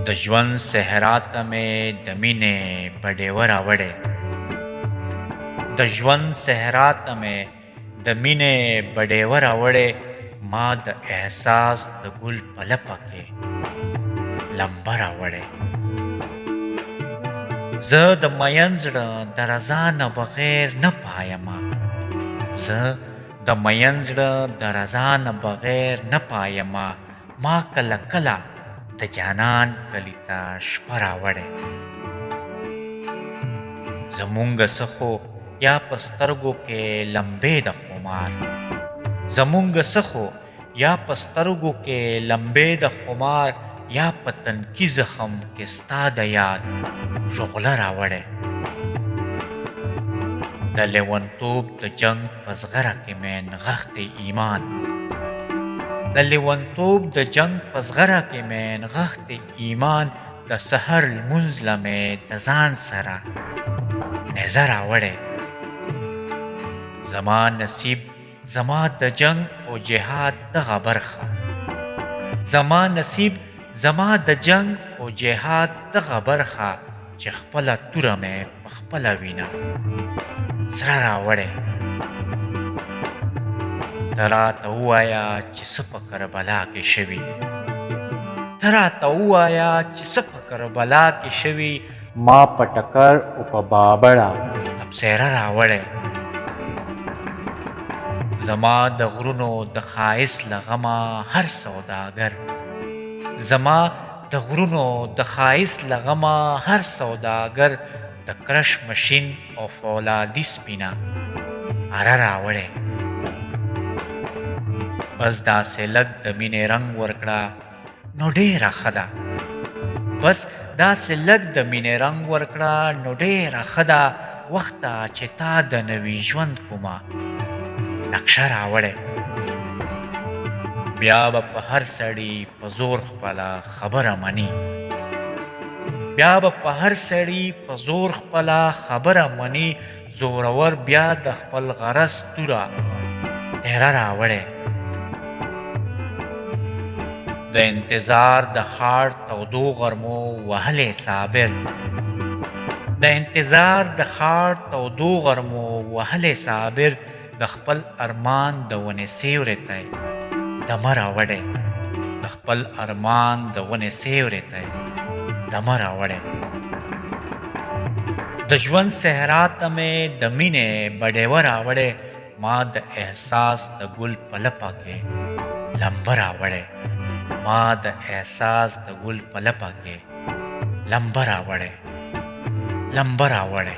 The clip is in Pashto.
د ژوند صحرا ته مې د مینې په ډیوه راوړې. د ژوند صحرا ته مې د مینې په ډیوه راوړې. ما د احساس د ګل په لپه کې لمبه راوړې. زه د مین زړه د رضا نه بغیر نه پایمه. زه د مین زړه د رضا نه بغیر نه پایمه. ما کله کله د جانان کلی ته شپه راوړې. زمونږ څه خو یا په سترګو کې لمبې د خمار. زمونږ څه خو یا په سترګو کې لمبې د خمار. یا په تنکي زخم کې ستا د یاد شغله راوړې. د لیونتوب د جنګ په زغره کې مې نغښتی ایمان. د لیونتوب د جنګ په زغره کې مې نغښتی ایمان. د سحر لمونځ له مې د ځان سره نیزه راوړې. زما نصیب زما د جنګ او جهاد دغه برخه. زما نصیب زما د جنګ او جهاد دغه برخه. چې خپله توره مې په خپله وینه سره راوړې. ته راته ووایه چې څه په کربلا کې شوي. ته راته ووایه چې څه په کربلا کې شوي. ما په ټکر او په بابړه تبصره راوړې. زما د غرونو د ښایست له غمه هر سوداګر. زما د غرونو د ښایست له غمه هر سوداګر. د کرش مشین او فولادي سپینه اره راوړې. بس داسې لږ د مینې رنګ ورکړه نو ډېره ښه ده. بس داسې لږ د مینې رنګ ورکړه نو ډېره ښه ده. وخته چې تا د نوي ژوند کومه نقشه راوړې. بیا به په هر سړي په زور خپله خبره مني. بیا به په هر سړي په زور خپله خبره مني. زورور بیا د خپل غرض توره تیره راوړې. د انتظار د ښار تودو غرمو وهلی صابر. د انتظار د ښار تودو غرمو وهلی صابر. د خپل ارمان د ونې سیوري ته دمه راوړې. د خپل ارمان د ونې سیوري ته دمه راوړې. د ژوند صحرا ته مې د مینې په ډیوه راوړې. ما د احساس د ګل په لپه کې لمبه راوړې. ما د احساس د ګل په لپه کې لمبه راوړې. لمبه راوړې.